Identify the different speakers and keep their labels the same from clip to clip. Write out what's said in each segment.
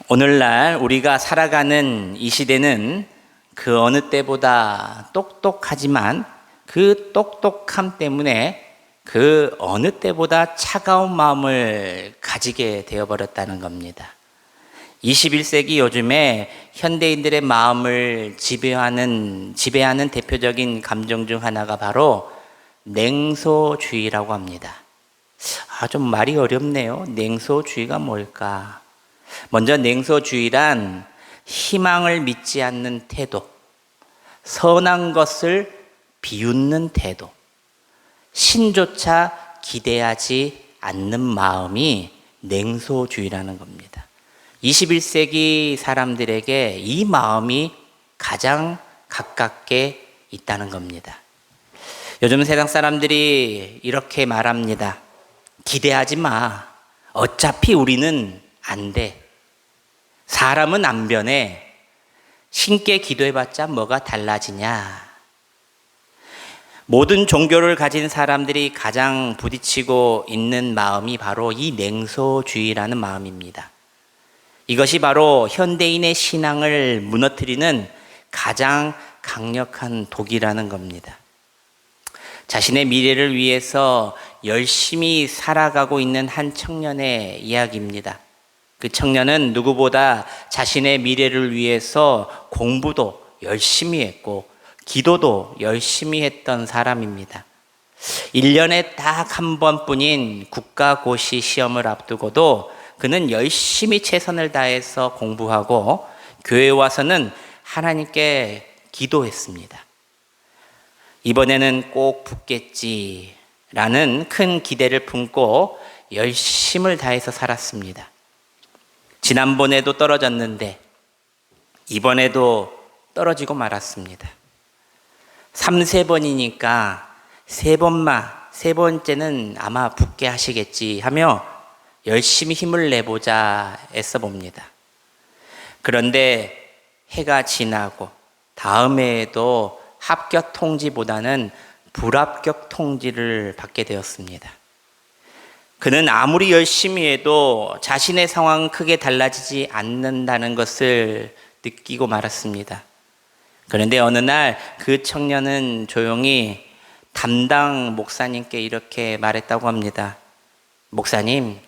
Speaker 1: 오늘날 우리가 살아가는 이 시대는 그 어느 때보다 똑똑하지만 그 똑똑함 때문에 그 어느 때보다 차가운 마음을 가지게 되어버렸다는 겁니다. 21세기 요즘에 현대인들의 마음을 지배하는 대표적인 감정 중 하나가 바로 냉소주의라고 합니다. 좀 말이 어렵네요. 냉소주의가 뭘까? 먼저 냉소주의란 희망을 믿지 않는 태도, 선한 것을 비웃는 태도, 신조차 기대하지 않는 마음이 냉소주의라는 겁니다. 21세기 사람들에게 이 마음이 가장 가깝게 있다는 겁니다. 요즘 세상 사람들이 이렇게 말합니다. 기대하지 마. 어차피 우리는 안 돼. 사람은 안 변해. 신께 기도해봤자 뭐가 달라지냐. 모든 종교를 가진 사람들이 가장 부딪히고 있는 마음이 바로 이 냉소주의라는 마음입니다. 이것이 바로 현대인의 신앙을 무너뜨리는 가장 강력한 독이라는 겁니다. 자신의 미래를 위해서 열심히 살아가고 있는 한 청년의 이야기입니다. 그 청년은 누구보다 자신의 미래를 위해서 공부도 열심히 했고 기도도 열심히 했던 사람입니다. 1년에 딱 한 번뿐인 국가고시 시험을 앞두고도 그는 열심히 최선을 다해서 공부하고 교회에 와서는 하나님께 기도했습니다. 이번에는 꼭 붙겠지라는 큰 기대를 품고 열심을 다해서 살았습니다. 지난번에도 떨어졌는데 이번에도 떨어지고 말았습니다. 3-4번이니까 세 번째는 아마 붙게 하시겠지 하며 열심히 힘을 내보자 애써 봅니다. 그런데 해가 지나고 다음 해에도 합격 통지보다는 불합격 통지를 받게 되었습니다. 그는 아무리 열심히 해도 자신의 상황은 크게 달라지지 않는다는 것을 느끼고 말았습니다. 그런데 어느 날 그 청년은 조용히 담당 목사님께 이렇게 말했다고 합니다. 목사님,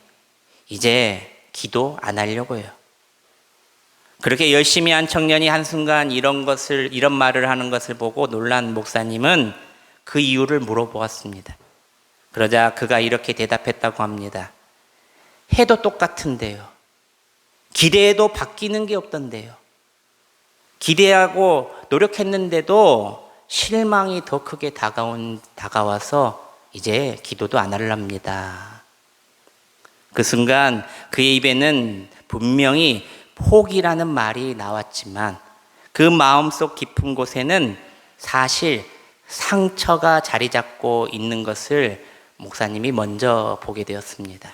Speaker 1: 이제 기도 안 하려고요. 그렇게 열심히 한 청년이 한순간 이런 말을 하는 것을 보고 놀란 목사님은 그 이유를 물어보았습니다. 그러자 그가 이렇게 대답했다고 합니다. 해도 똑같은데요. 기대해도 바뀌는 게 없던데요. 기대하고 노력했는데도 실망이 더 크게 다가와서 이제 기도도 안 하렵니다. 그 순간 그의 입에는 분명히 포기라는 말이 나왔지만 그 마음속 깊은 곳에는 사실 상처가 자리 잡고 있는 것을 목사님이 먼저 보게 되었습니다.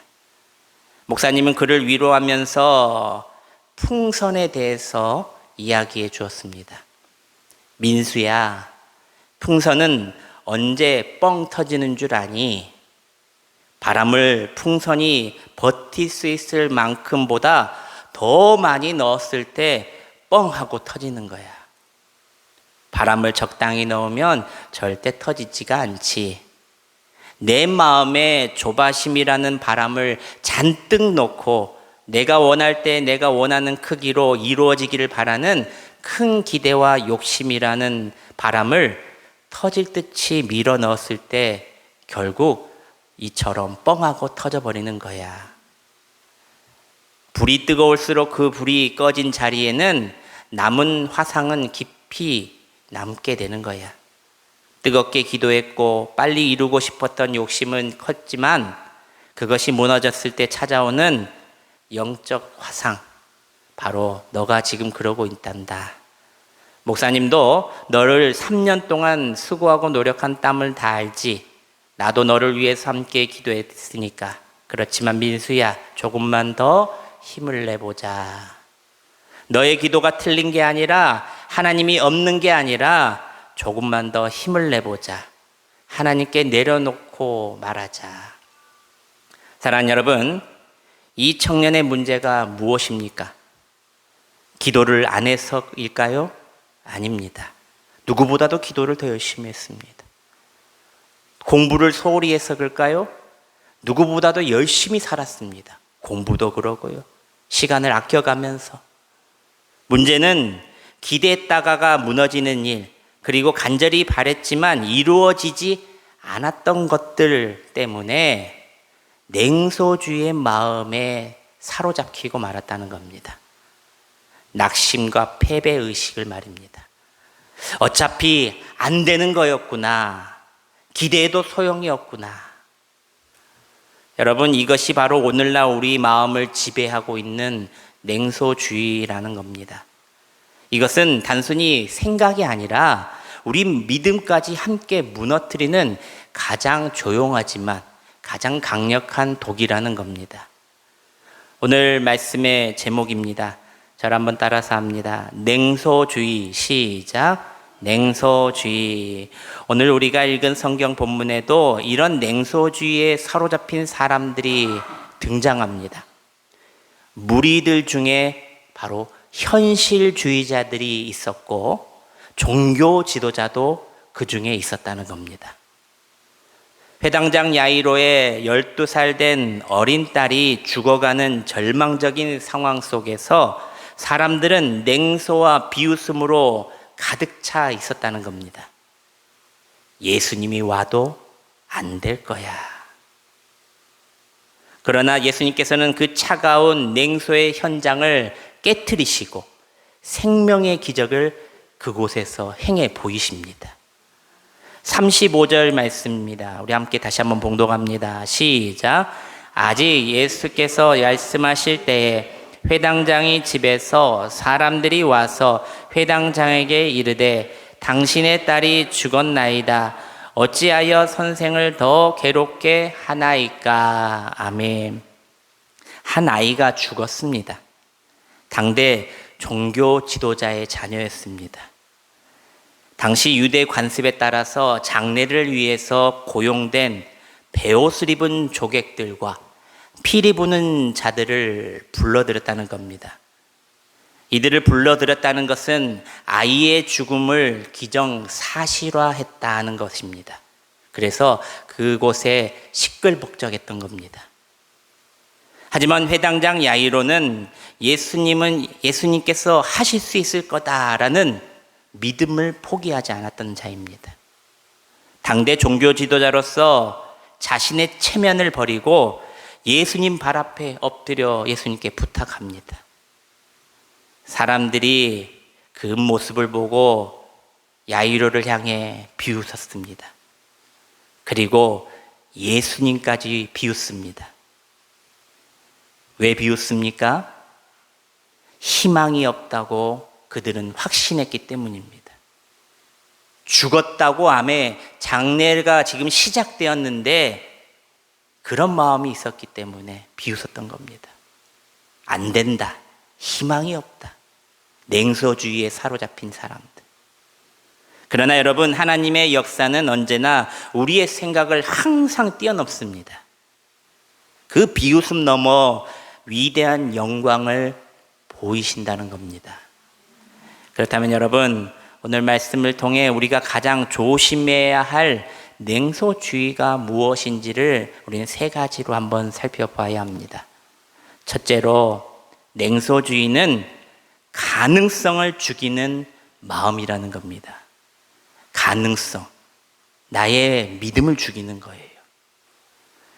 Speaker 1: 목사님은 그를 위로하면서 풍선에 대해서 이야기해 주었습니다. 민수야, 풍선은 언제 뻥 터지는 줄 아니? 바람을 풍선이 버틸 수 있을 만큼보다 더 많이 넣었을 때 뻥 하고 터지는 거야. 바람을 적당히 넣으면 절대 터지지가 않지. 내 마음에 조바심이라는 바람을 잔뜩 넣고 내가 원할 때 내가 원하는 크기로 이루어지기를 바라는 큰 기대와 욕심이라는 바람을 터질 듯이 밀어 넣었을 때 결국 이처럼 뻥하고 터져버리는 거야. 불이 뜨거울수록 그 불이 꺼진 자리에는 남은 화상은 깊이 남게 되는 거야. 뜨겁게 기도했고 빨리 이루고 싶었던 욕심은 컸지만 그것이 무너졌을 때 찾아오는 영적 화상, 바로 너가 지금 그러고 있단다. 목사님도 너를 3년 동안 수고하고 노력한 땀을 다 알지. 나도 너를 위해서 함께 기도했으니까. 그렇지만 민수야, 조금만 더 힘을 내보자. 너의 기도가 틀린 게 아니라 하나님이 없는 게 아니라 조금만 더 힘을 내보자. 하나님께 내려놓고 말하자. 사랑하는 여러분, 이 청년의 문제가 무엇입니까? 기도를 안 해서일까요? 아닙니다. 누구보다도 기도를 더 열심히 했습니다. 공부를 소홀히 해서 그럴까요? 누구보다도 열심히 살았습니다. 공부도 그러고요. 시간을 아껴가면서. 문제는 기대했다가가 무너지는 일, 그리고 간절히 바랬지만 이루어지지 않았던 것들 때문에 냉소주의의 마음에 사로잡히고 말았다는 겁니다. 낙심과 패배의식을 말입니다. 어차피 안 되는 거였구나. 기대해도 소용이 없구나. 여러분, 이것이 바로 오늘날 우리 마음을 지배하고 있는 냉소주의라는 겁니다. 이것은 단순히 생각이 아니라 우리 믿음까지 함께 무너뜨리는 가장 조용하지만 가장 강력한 독이라는 겁니다. 오늘 말씀의 제목입니다. 저를 한번 따라서 합니다. 냉소주의. 시작. 냉소주의. 오늘 우리가 읽은 성경 본문에도 이런 냉소주의에 사로잡힌 사람들이 등장합니다. 무리들 중에 바로 현실주의자들이 있었고 종교 지도자도 그 중에 있었다는 겁니다. 회당장 야이로의 12살 된 어린 딸이 죽어가는 절망적인 상황 속에서 사람들은 냉소와 비웃음으로 가득 차 있었다는 겁니다. 예수님이 와도 안 될 거야. 그러나 예수님께서는 그 차가운 냉소의 현장을 깨트리시고 생명의 기적을 그곳에서 행해 보이십니다. 35절 말씀입니다. 우리 함께 다시 한번 봉독합니다. 시작. 아직 예수께서 말씀하실 때에 회당장이 집에서 사람들이 와서 회당장에게 이르되 당신의 딸이 죽었나이다. 어찌하여 선생을 더 괴롭게 하나이까. 아멘. 한 아이가 죽었습니다. 당대 종교 지도자의 자녀였습니다. 당시 유대 관습에 따라서 장례를 위해서 고용된 베옷을 입은 조객들과 피리 부는 자들을 불러들였다는 겁니다. 이들을 불러들였다는 것은 아이의 죽음을 기정사실화했다는 것입니다. 그래서 그곳에 시끌벅적했던 겁니다. 하지만 회당장 야이로는 예수님께서 하실 수 있을 거다라는 믿음을 포기하지 않았던 자입니다. 당대 종교 지도자로서 자신의 체면을 버리고 예수님 발 앞에 엎드려 예수님께 부탁합니다. 사람들이 그 모습을 보고 야이로를 향해 비웃었습니다. 그리고 예수님까지 비웃습니다. 왜 비웃습니까? 희망이 없다고 그들은 확신했기 때문입니다. 죽었다고 암에 장례가 지금 시작되었는데 그런 마음이 있었기 때문에 비웃었던 겁니다. 안 된다. 희망이 없다. 냉소주의에 사로잡힌 사람들. 그러나 여러분, 하나님의 역사는 언제나 우리의 생각을 항상 뛰어넘습니다. 그 비웃음 넘어 위대한 영광을 보이신다는 겁니다. 그렇다면 여러분, 오늘 말씀을 통해 우리가 가장 조심해야 할 냉소주의가 무엇인지를 우리는 세 가지로 한번 살펴봐야 합니다. 첫째로, 냉소주의는 가능성을 죽이는 마음이라는 겁니다. 가능성, 나의 믿음을 죽이는 거예요.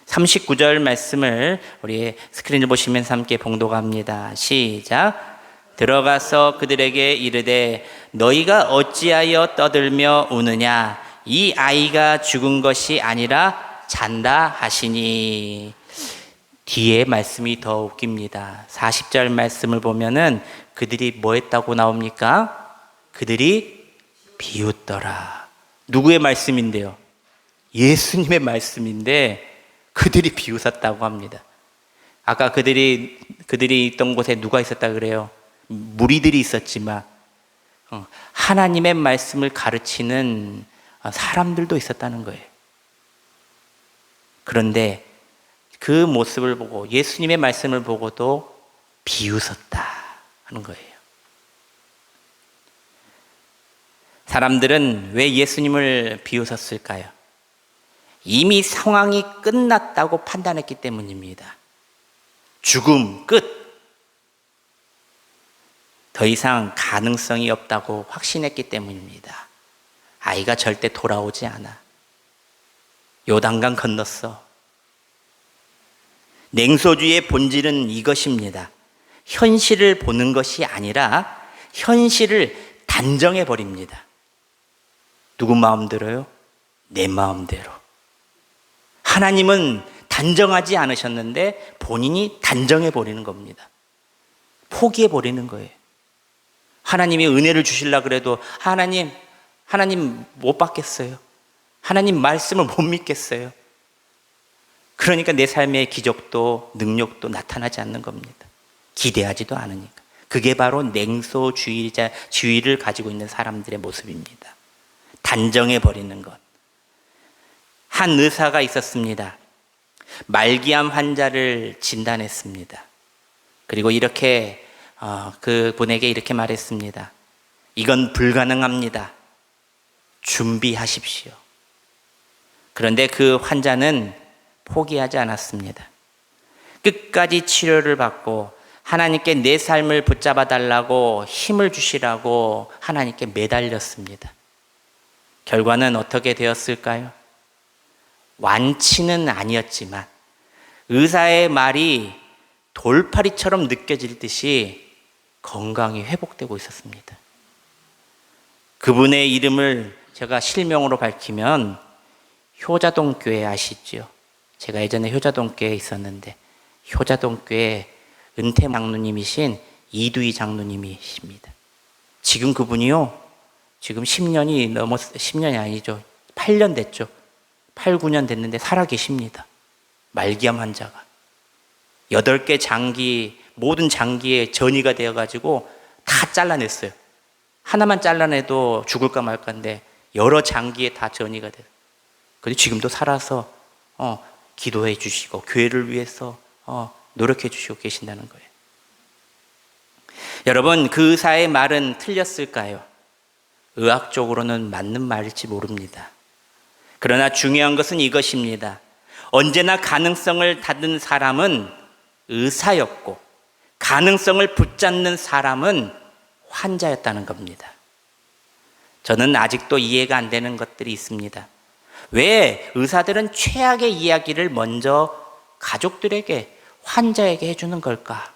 Speaker 1: 39절 말씀을 우리 스크린을 보시면서 함께 봉독합니다. 시작. 들어가서 그들에게 이르되 너희가 어찌하여 떠들며 우느냐. 이 아이가 죽은 것이 아니라 잔다 하시니. 뒤에 말씀이 더 웃깁니다. 40절 말씀을 보면은 그들이 뭐 했다고 나옵니까? 그들이 비웃더라. 누구의 말씀인데요? 예수님의 말씀인데 그들이 비웃었다고 합니다. 아까 그들이 있던 곳에 누가 있었다 그래요? 무리들이 있었지만 하나님의 말씀을 가르치는 사람들도 있었다는 거예요. 그런데 그 모습을 보고 예수님의 말씀을 보고도 비웃었다 하는 거예요. 사람들은 왜 예수님을 비웃었을까요? 이미 상황이 끝났다고 판단했기 때문입니다. 죽음, 끝. 더 이상 가능성이 없다고 확신했기 때문입니다. 아이가 절대 돌아오지 않아. 요단강 건넜어. 냉소주의의 본질은 이것입니다. 현실을 보는 것이 아니라 현실을 단정해 버립니다. 누구 마음대로요? 내 마음대로. 하나님은 단정하지 않으셨는데 본인이 단정해 버리는 겁니다. 포기해 버리는 거예요. 하나님이 은혜를 주시려고 그래도 하나님 못 받겠어요. 하나님 말씀을 못 믿겠어요. 그러니까 내 삶의 기적도 능력도 나타나지 않는 겁니다. 기대하지도 않으니까. 그게 바로 냉소주의를 가지고 있는 사람들의 모습입니다. 단정해 버리는 것. 한 의사가 있었습니다. 말기암 환자를 진단했습니다. 그리고 이렇게 그분에게 이렇게 말했습니다. 이건 불가능합니다. 준비하십시오. 그런데 그 환자는 포기하지 않았습니다. 끝까지 치료를 받고 하나님께 내 삶을 붙잡아 달라고 힘을 주시라고 하나님께 매달렸습니다. 결과는 어떻게 되었을까요? 완치는 아니었지만 의사의 말이 돌파리처럼 느껴질 듯이 건강이 회복되고 있었습니다. 그분의 이름을 제가 실명으로 밝히면 효자동 교회 아시죠? 제가 예전에 효자동 교회에 있었는데 효자동 교회 은퇴 장로님이신 이두희 장로님이십니다. 지금 그분이요. 지금 10년이 아니죠. 8년 됐죠. 8, 9년 됐는데 살아 계십니다. 말기암 환자가. 8개 장기, 모든 장기에 전이가 되어가지고 다 잘라냈어요. 하나만 잘라내도 죽을까 말까인데 여러 장기에 다 전이가 돼요. 근데 지금도 살아서 기도해 주시고 교회를 위해서 노력해 주시고 계신다는 거예요. 여러분, 그 의사의 말은 틀렸을까요? 의학적으로는 맞는 말일지 모릅니다. 그러나 중요한 것은 이것입니다. 언제나 가능성을 닫은 사람은 의사였고 가능성을 붙잡는 사람은 환자였다는 겁니다. 저는 아직도 이해가 안 되는 것들이 있습니다. 왜 의사들은 최악의 이야기를 먼저 가족들에게, 환자에게 해주는 걸까?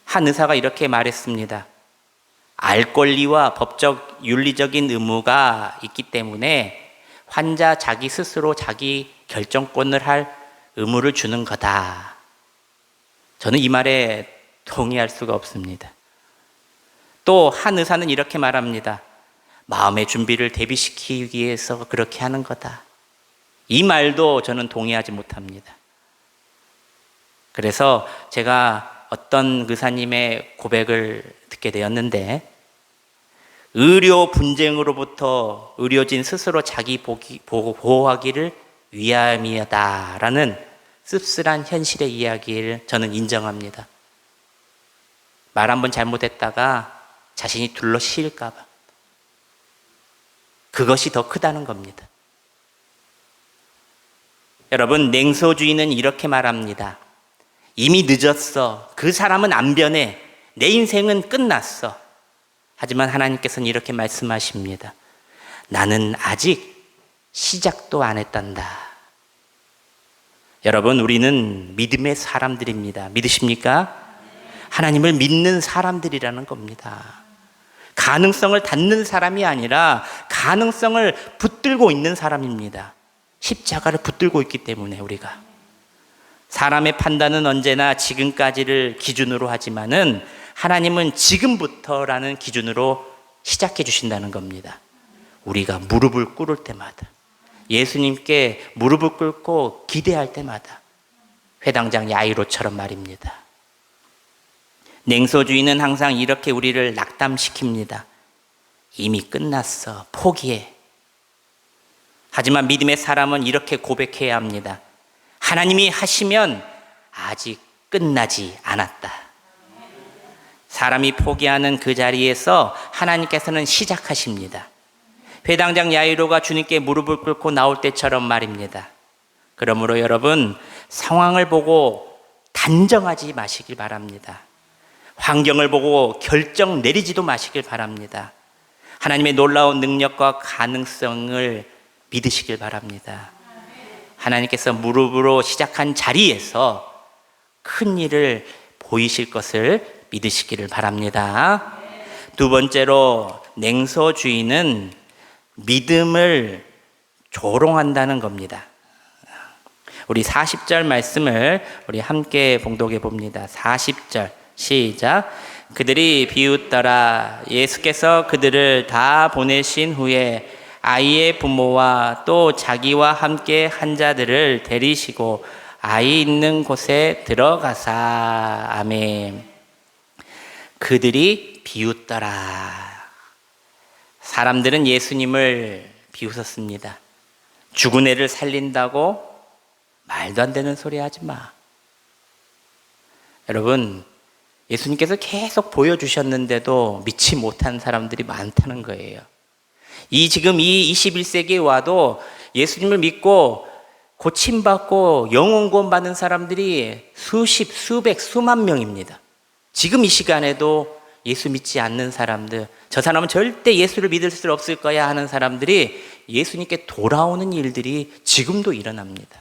Speaker 1: 한 의사가 이렇게 말했습니다. 알 권리와 법적 윤리적인 의무가 있기 때문에 환자 자기 스스로 자기 결정권을 할 의무를 주는 거다. 저는 이 말에 동의할 수가 없습니다. 또 한 의사는 이렇게 말합니다. 마음의 준비를 대비시키기 위해서 그렇게 하는 거다. 이 말도 저는 동의하지 못합니다. 그래서 제가 어떤 의사님의 고백을 듣게 되었는데, 의료 분쟁으로부터 의료진 스스로 자기 보호하기를 위함이다라는 씁쓸한 현실의 이야기를 저는 인정합니다. 말 한번 잘못했다가 자신이 둘러 씌일까 봐. 그것이 더 크다는 겁니다. 여러분, 냉소주의는 이렇게 말합니다. 이미 늦었어. 그 사람은 안 변해. 내 인생은 끝났어. 하지만 하나님께서는 이렇게 말씀하십니다. 나는 아직 시작도 안 했단다. 여러분, 우리는 믿음의 사람들입니다. 믿으십니까? 하나님을 믿는 사람들이라는 겁니다. 가능성을 닫는 사람이 아니라 가능성을 붙들고 있는 사람입니다. 십자가를 붙들고 있기 때문에 우리가. 사람의 판단은 언제나 지금까지를 기준으로 하지만은 하나님은 지금부터라는 기준으로 시작해 주신다는 겁니다. 우리가 무릎을 꿇을 때마다, 예수님께 무릎을 꿇고 기대할 때마다, 회당장 야이로처럼 말입니다. 냉소주의는 항상 이렇게 우리를 낙담시킵니다. 이미 끝났어. 포기해. 하지만 믿음의 사람은 이렇게 고백해야 합니다. 하나님이 하시면 아직 끝나지 않았다. 사람이 포기하는 그 자리에서 하나님께서는 시작하십니다. 회당장 야이로가 주님께 무릎을 꿇고 나올 때처럼 말입니다. 그러므로 여러분, 상황을 보고 단정하지 마시길 바랍니다. 환경을 보고 결정 내리지도 마시길 바랍니다. 하나님의 놀라운 능력과 가능성을 믿으시길 바랍니다. 하나님께서 무릎으로 시작한 자리에서 큰 일을 보이실 것을 믿으시기를 바랍니다. 두 번째로, 냉소주의는 믿음을 조롱한다는 겁니다. 우리 40절 말씀을 우리 함께 봉독해 봅니다. 40절 시작. 그들이 비웃더라. 예수께서 그들을 다 보내신 후에 아이의 부모와 또 자기와 함께 한 자들을 데리시고 아이 있는 곳에 들어가사. 아멘. 그들이 비웃더라. 사람들은 예수님을 비웃었습니다. 죽은 애를 살린다고? 말도 안 되는 소리 하지 마. 여러분, 예수님께서 계속 보여주셨는데도 믿지 못한 사람들이 많다는 거예요. 지금 이 21세기에 와도 예수님을 믿고 고침받고 영혼 구원 받는 사람들이 수십, 수백, 수만 명입니다. 지금 이 시간에도 예수 믿지 않는 사람들, 저 사람은 절대 예수를 믿을 수 없을 거야 하는 사람들이 예수님께 돌아오는 일들이 지금도 일어납니다.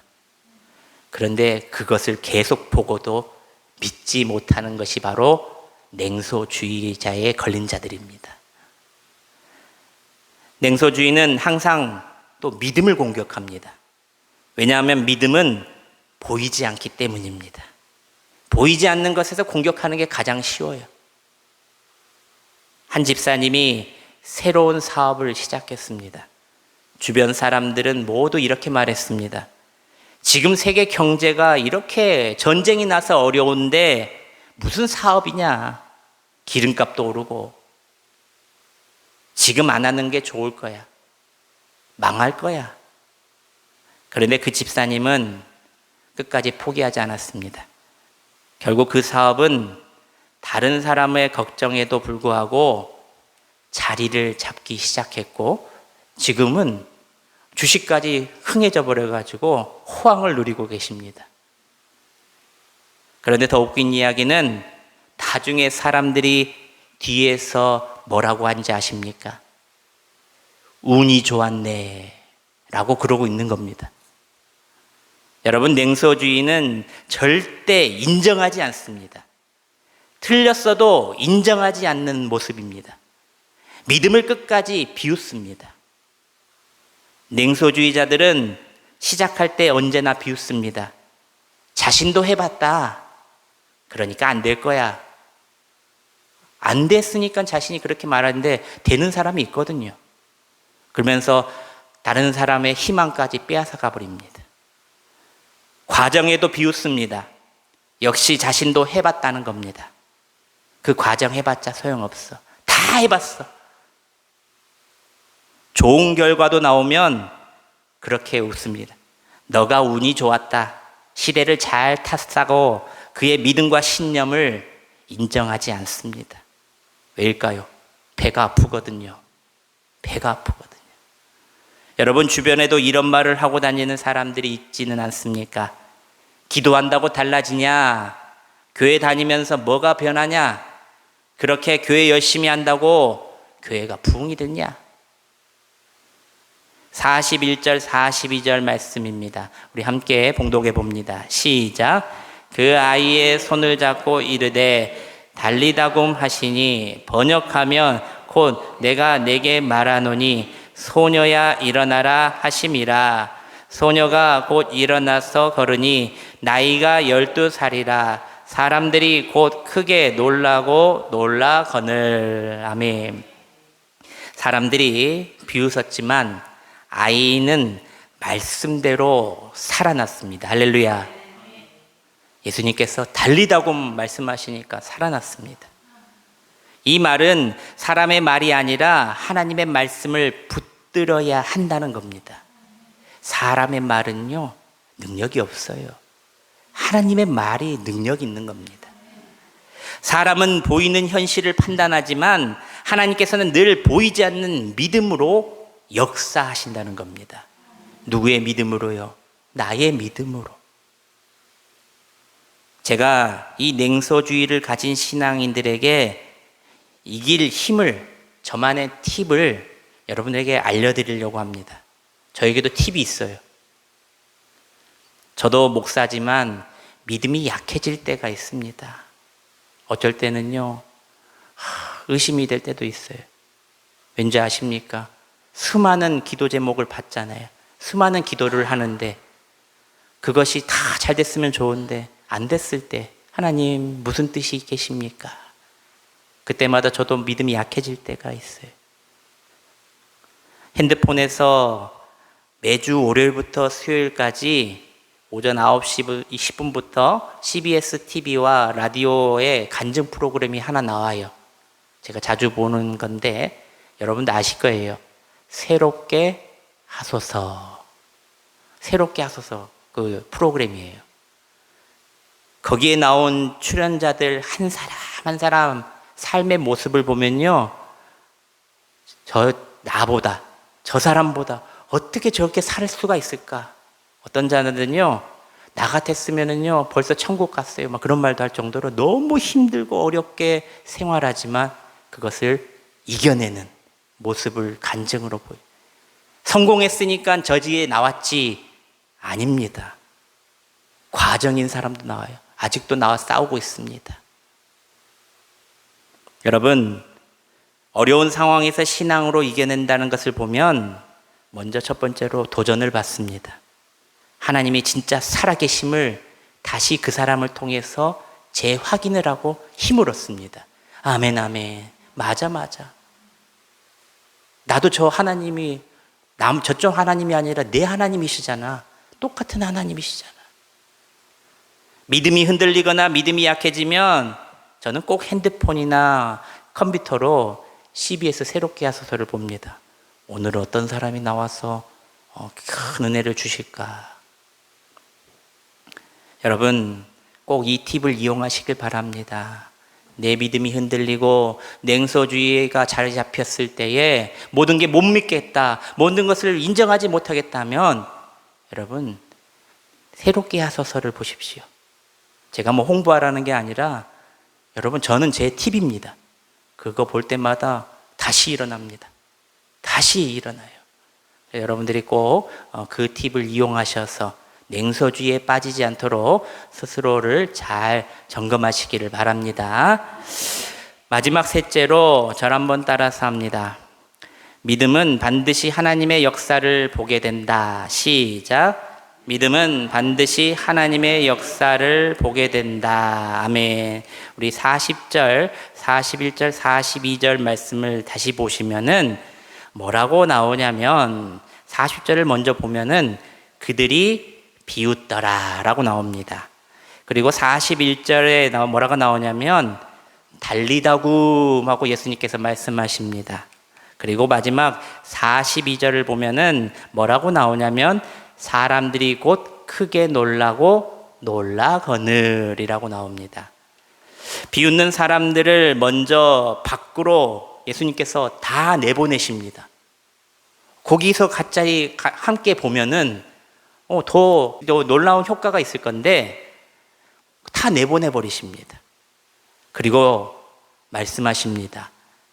Speaker 1: 그런데 그것을 계속 보고도 믿지 못하는 것이 바로 냉소주의자에 걸린 자들입니다. 냉소주의는 항상 또 믿음을 공격합니다. 왜냐하면 믿음은 보이지 않기 때문입니다. 보이지 않는 것에서 공격하는 게 가장 쉬워요. 한 집사님이 새로운 사업을 시작했습니다. 주변 사람들은 모두 이렇게 말했습니다. 지금 세계 경제가 이렇게 전쟁이 나서 어려운데 무슨 사업이냐. 기름값도 오르고. 지금 안 하는 게 좋을 거야. 망할 거야. 그런데 그 집사님은 끝까지 포기하지 않았습니다. 결국 그 사업은 다른 사람의 걱정에도 불구하고 자리를 잡기 시작했고, 지금은 주식까지 흥해져 버려가지고 호황을 누리고 계십니다. 그런데 더 웃긴 이야기는 나중에 사람들이 뒤에서 뭐라고 하는지 아십니까? 운이 좋았네 라고 그러고 있는 겁니다. 여러분, 냉소주의는 절대 인정하지 않습니다. 틀렸어도 인정하지 않는 모습입니다. 믿음을 끝까지 비웃습니다. 냉소주의자들은 시작할 때 언제나 비웃습니다. 자신도 해봤다. 그러니까 안 될 거야. 안 됐으니까 자신이 그렇게 말하는데 되는 사람이 있거든요. 그러면서 다른 사람의 희망까지 빼앗아가 버립니다. 과정에도 비웃습니다. 역시 자신도 해봤다는 겁니다. 그 과정 해봤자 소용없어. 다 해봤어. 좋은 결과도 나오면 그렇게 웃습니다. 너가 운이 좋았다. 시대를 잘 탔다고 그의 믿음과 신념을 인정하지 않습니다. 왜일까요? 배가 아프거든요. 배가 아프거든요. 여러분, 주변에도 이런 말을 하고 다니는 사람들이 있지는 않습니까? 기도한다고 달라지냐? 교회 다니면서 뭐가 변하냐? 그렇게 교회 열심히 한다고 교회가 부흥이 됐냐? 41절 42절 말씀입니다. 우리 함께 봉독해 봅니다. 시작. 그 아이의 손을 잡고 이르되 달리다굼 하시니, 번역하면 곧 내가 내게 말하노니 소녀야 일어나라 하심이라. 소녀가 곧 일어나서 걸으니 나이가 12살이라. 사람들이 곧 크게 놀라고 놀라거늘. 아멘. 사람들이 비웃었지만 아이는 말씀대로 살아났습니다. 할렐루야. 예수님께서 달리다고 말씀하시니까 살아났습니다. 이 말은 사람의 말이 아니라 하나님의 말씀을 붙들어야 한다는 겁니다. 사람의 말은요, 능력이 없어요. 하나님의 말이 능력이 있는 겁니다. 사람은 보이는 현실을 판단하지만 하나님께서는 늘 보이지 않는 믿음으로 역사하신다는 겁니다. 누구의 믿음으로요? 나의 믿음으로. 제가 이 냉소주의를 가진 신앙인들에게 이길 힘을, 저만의 팁을 여러분에게 알려드리려고 합니다. 저에게도 팁이 있어요. 저도 목사지만 믿음이 약해질 때가 있습니다. 어쩔 때는요, 의심이 될 때도 있어요. 왠지 아십니까? 수많은 기도 제목을 받잖아요. 수많은 기도를 하는데 그것이 다 잘 됐으면 좋은데 안 됐을 때 하나님 무슨 뜻이 계십니까? 그때마다 저도 믿음이 약해질 때가 있어요. 핸드폰에서 매주 월요일부터 수요일까지 오전 9시 20분부터 CBS TV와 라디오에 간증 프로그램이 하나 나와요. 제가 자주 보는 건데 여러분도 아실 거예요. 새롭게 하소서. 새롭게 하소서 그 프로그램이에요. 거기에 나온 출연자들 한 사람 한 사람 삶의 모습을 보면요, 나보다, 저 사람보다 어떻게 저렇게 살 수가 있을까? 어떤 자들은요, 나 같았으면은요 벌써 천국 갔어요, 막 그런 말도 할 정도로 너무 힘들고 어렵게 생활하지만 그것을 이겨내는 모습을 간증으로 보여요. 성공했으니까 저지에 나왔지, 아닙니다. 과정인 사람도 나와요. 아직도 나와 싸우고 있습니다. 여러분, 어려운 상황에서 신앙으로 이겨낸다는 것을 보면 먼저 첫 번째로 도전을 받습니다. 하나님이 진짜 살아계심을 다시 그 사람을 통해서 재확인을 하고 힘을 얻습니다. 아멘, 아멘. 맞아. 나도 저 하나님이 저쪽 하나님이 아니라 내 하나님이시잖아. 똑같은 하나님이시잖아. 믿음이 흔들리거나 믿음이 약해지면 저는 꼭 핸드폰이나 컴퓨터로 CBS 새롭게 하소서를 봅니다. 오늘 어떤 사람이 나와서 큰 은혜를 주실까? 여러분, 꼭 이 팁을 이용하시길 바랍니다. 내 믿음이 흔들리고 냉소주의가 자리 잡혔을 때에 모든 게 못 믿겠다, 모든 것을 인정하지 못하겠다면 여러분, 새롭게 하소서를 보십시오. 제가 뭐 홍보하라는 게 아니라 여러분, 저는 제 팁입니다. 그거 볼 때마다 다시 일어납니다. 다시 일어나요. 여러분들이 꼭 그 팁을 이용하셔서 냉소주의에 빠지지 않도록 스스로를 잘 점검하시기를 바랍니다. 마지막 셋째로 저를 한번 따라서 합니다. 믿음은 반드시 하나님의 역사를 보게 된다. 시작. 믿음은 반드시 하나님의 역사를 보게 된다. 아멘. 우리 40절, 41절, 42절 말씀을 다시 보시면은 뭐라고 나오냐면 40절을 먼저 보면은 그들이 비웃더라 라고 나옵니다. 그리고 41절에 뭐라고 나오냐면 달리다굼 하고 예수님께서 말씀하십니다. 그리고 마지막 42절을 보면은 뭐라고 나오냐면 사람들이 곧 크게 놀라고 놀라거늘이라고 나옵니다. 비웃는 사람들을 먼저 밖으로 예수님께서 다 내보내십니다. 거기서 갑자기 함께 보면은 더 놀라운 효과가 있을 건데 다 내보내버리십니다. 그리고 말씀하십니다.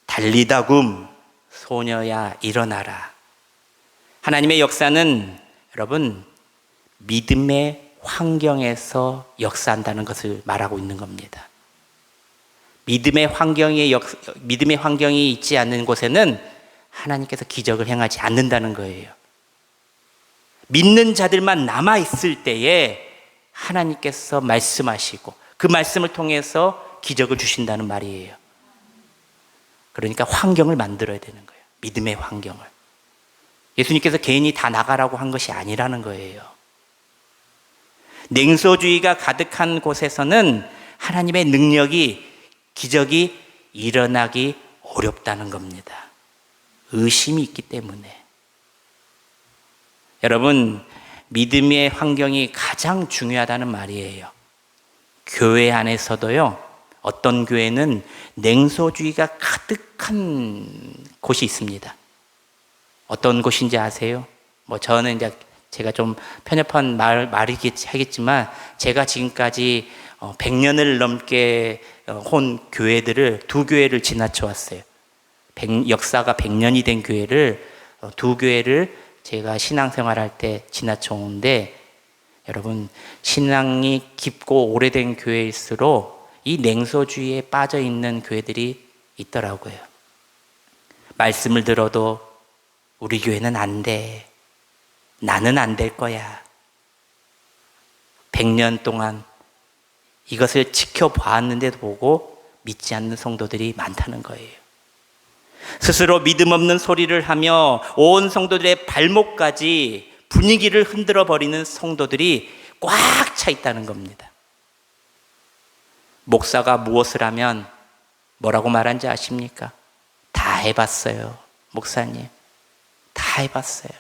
Speaker 1: 달리다굼 소녀야 일어나라. 하나님의 역사는 여러분 믿음의 환경에서 역사한다는 것을 말하고 있는 겁니다. 믿음의 환경이 있지 않는 곳에는 하나님께서 기적을 행하지 않는다는 거예요. 믿는 자들만 남아있을 때에 하나님께서 말씀하시고 그 말씀을 통해서 기적을 주신다는 말이에요. 그러니까 환경을 만들어야 되는 거예요. 믿음의 환경을. 예수님께서 개인이 다 나가라고 한 것이 아니라는 거예요. 냉소주의가 가득한 곳에서는 하나님의 능력이, 기적이 일어나기 어렵다는 겁니다. 의심이 있기 때문에. 여러분, 믿음의 환경이 가장 중요하다는 말이에요. 교회 안에서도요, 어떤 교회는 냉소주의가 가득한 곳이 있습니다. 어떤 곳인지 아세요? 저는 이제 제가 좀 편협한 말이겠지만 제가 지금까지 100년을 넘게 혼 교회들을 두 교회를 지나쳐 왔어요. 역사가 100년이 된 교회를 두 교회를 제가 신앙생활할 때 지나쳐 오는데, 여러분, 신앙이 깊고 오래된 교회일수록 이 냉소주의에 빠져 있는 교회들이 있더라고요. 말씀을 들어도 우리 교회는 안 돼. 나는 안 될 거야. 100년 동안 이것을 지켜보았는데도 보고 믿지 않는 성도들이 많다는 거예요. 스스로 믿음 없는 소리를 하며 온 성도들의 발목까지 분위기를 흔들어 버리는 성도들이 꽉 차 있다는 겁니다. 목사가 무엇을 하면 뭐라고 말한지 아십니까? 다 해봤어요, 목사님. 다 해봤어요.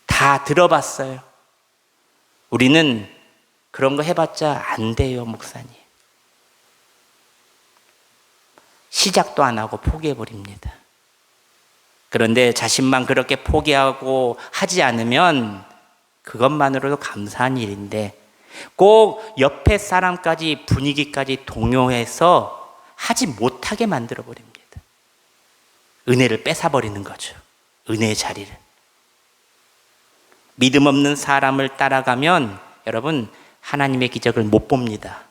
Speaker 1: 다 들어봤어요. 우리는 그런 거 해봤자 안 돼요, 목사님. 시작도 안 하고 포기해버립니다. 그런데 자신만 그렇게 포기하고 하지 않으면 그것만으로도 감사한 일인데, 꼭 옆에 사람까지 분위기까지 동요해서 하지 못하게 만들어버립니다. 은혜를 뺏어버리는 거죠. 은혜의 자리를. 믿음 없는 사람을 따라가면 여러분, 하나님의 기적을 못 봅니다.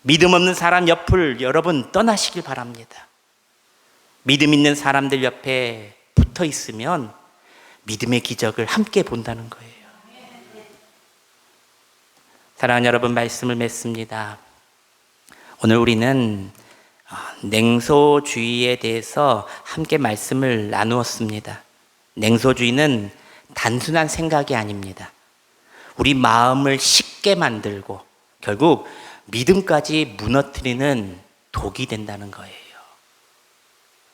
Speaker 1: 믿음 없는 사람 옆을 여러분 떠나시길 바랍니다. 믿음 있는 사람들 옆에 붙어 있으면 믿음의 기적을 함께 본다는 거예요. 사랑하는 여러분, 말씀을 맺습니다. 오늘 우리는 냉소주의에 대해서 함께 말씀을 나누었습니다. 냉소주의는 단순한 생각이 아닙니다. 우리 마음을 쉽게 만들고 결국 믿음까지 무너뜨리는 독이 된다는 거예요.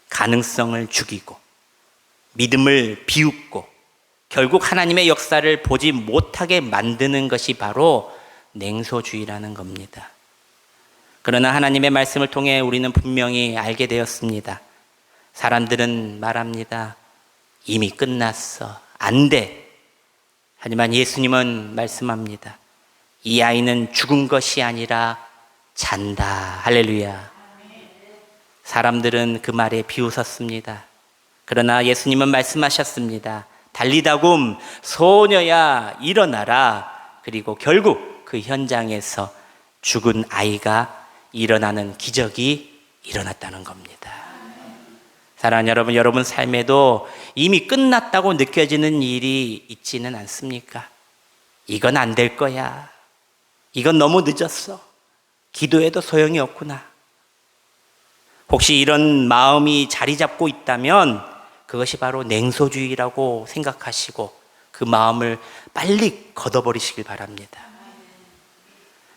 Speaker 1: 가능성을 죽이고 믿음을 비웃고 결국 하나님의 역사를 보지 못하게 만드는 것이 바로 냉소주의라는 겁니다. 그러나 하나님의 말씀을 통해 우리는 분명히 알게 되었습니다. 사람들은 말합니다. 이미 끝났어. 안 돼. 하지만 예수님은 말씀합니다. 이 아이는 죽은 것이 아니라 잔다. 할렐루야. 사람들은 그 말에 비웃었습니다. 그러나 예수님은 말씀하셨습니다. 달리다굼 소녀야 일어나라. 그리고 결국 그 현장에서 죽은 아이가 일어나는 기적이 일어났다는 겁니다. 사랑하는 여러분, 여러분 삶에도 이미 끝났다고 느껴지는 일이 있지는 않습니까? 이건 안 될 거야. 이건 너무 늦었어. 기도해도 소용이 없구나. 혹시 이런 마음이 자리 잡고 있다면 그것이 바로 냉소주의라고 생각하시고 그 마음을 빨리 걷어버리시길 바랍니다.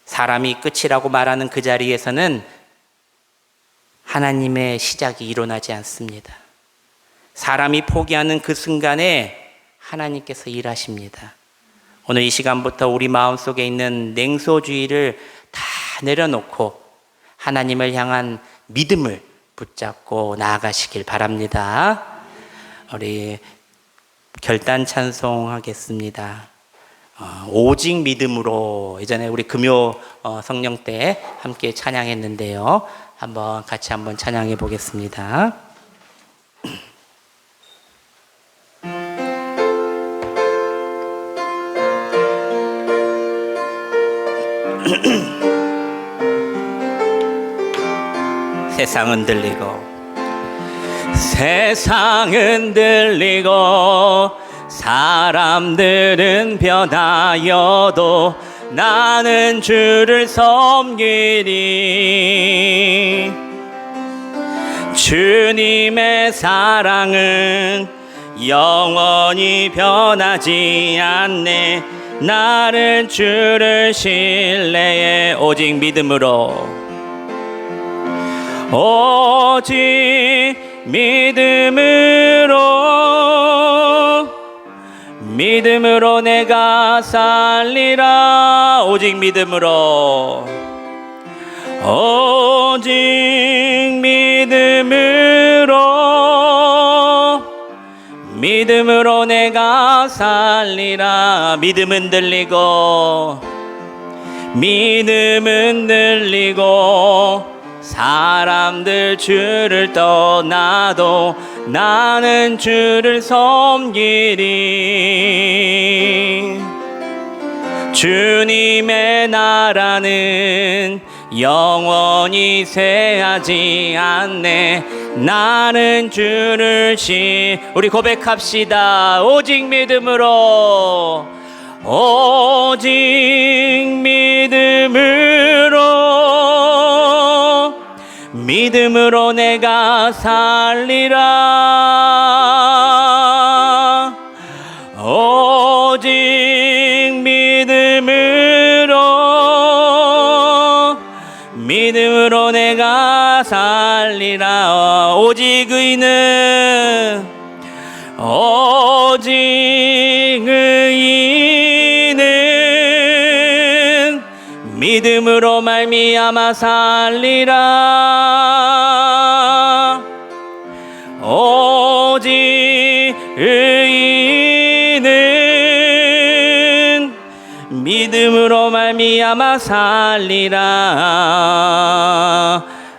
Speaker 1: 사람이 끝이라고 말하는 그 자리에서는 하나님의 시작이 일어나지 않습니다. 사람이 포기하는 그 순간에 하나님께서 일하십니다. 오늘 이 시간부터 우리 마음속에 있는 냉소주의를 다 내려놓고 하나님을 향한 믿음을 붙잡고 나아가시길 바랍니다. 우리 결단 찬송하겠습니다. 오직 믿음으로, 예전에 우리 금요 성령 때 함께 찬양했는데요. 같이 한번 찬양해 보겠습니다. 세상은 들리고 사람들은 변하여도 나는 주를 섬기리. 주님의 사랑은 영원히 변하지 않네. 나는 주를 신뢰해. 오직 믿음으로 믿음으로 내가 살리라. 오직 믿음으로 오직 믿음으로 내가 살리라. 믿음은 들리고 사람들 주를 떠나도 나는 주를 섬기리. 주님의 나라는 영원히 쇠하지 않네. 나는 주를 우리 고백합시다. 오직 믿음으로 내가 살리라. 오직 믿음으로 내가 살리라. 오직 의인은 믿음으로 말미암아 살리라. 오직 의인은 믿음으로 말미암아 살리라.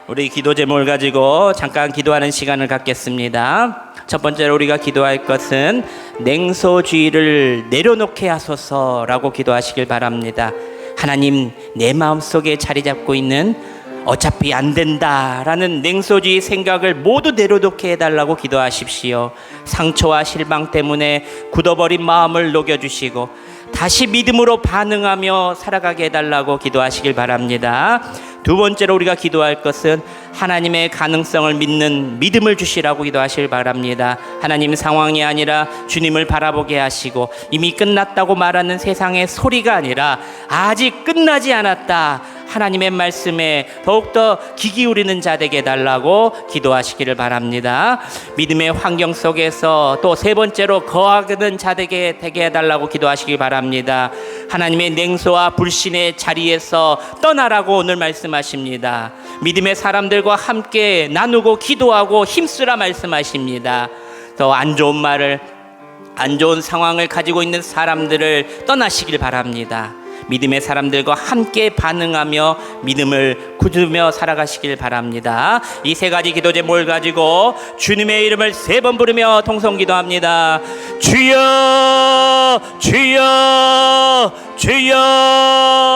Speaker 1: 우리 기도 제목을 가지고 잠깐 기도하는 시간을 갖겠습니다. 첫 번째로 우리가 기도할 것은 냉소주의를 내려놓게 하소서라고 기도하시길 바랍니다. 하나님, 내 마음속에 자리 잡고 있는 어차피 안 된다라는 냉소주의 생각을 모두 내려놓게 해달라고 기도하십시오. 상처와 실망 때문에 굳어버린 마음을 녹여주시고 다시 믿음으로 반응하며 살아가게 해달라고 기도하시길 바랍니다. 두 번째로 우리가 기도할 것은 하나님의 가능성을 믿는 믿음을 주시라고 기도하시길 바랍니다. 하나님, 상황이 아니라 주님을 바라보게 하시고 이미 끝났다고 말하는 세상의 소리가 아니라 아직 끝나지 않았다, 하나님의 말씀에 더욱더 귀 기울이는 자 되게 해달라고 기도하시기를 바랍니다. 믿음의 환경 속에서 또 세 번째로 거하는 자 되게 해달라고 기도하시기 바랍니다. 하나님의 냉소와 불신의 자리에서 떠나라고 오늘 말씀하십니다. 믿음의 사람들과 함께 나누고 기도하고 힘쓰라 말씀하십니다. 더 안 좋은 말을, 안 좋은 상황을 가지고 있는 사람들을 떠나시길 바랍니다. 믿음의 사람들과 함께 반응하며 믿음을 굳으며 살아가시길 바랍니다. 이 세 가지 기도 제목을 가지고 주님의 이름을 3번 부르며 통성 기도합니다. 주여, 주여, 주여.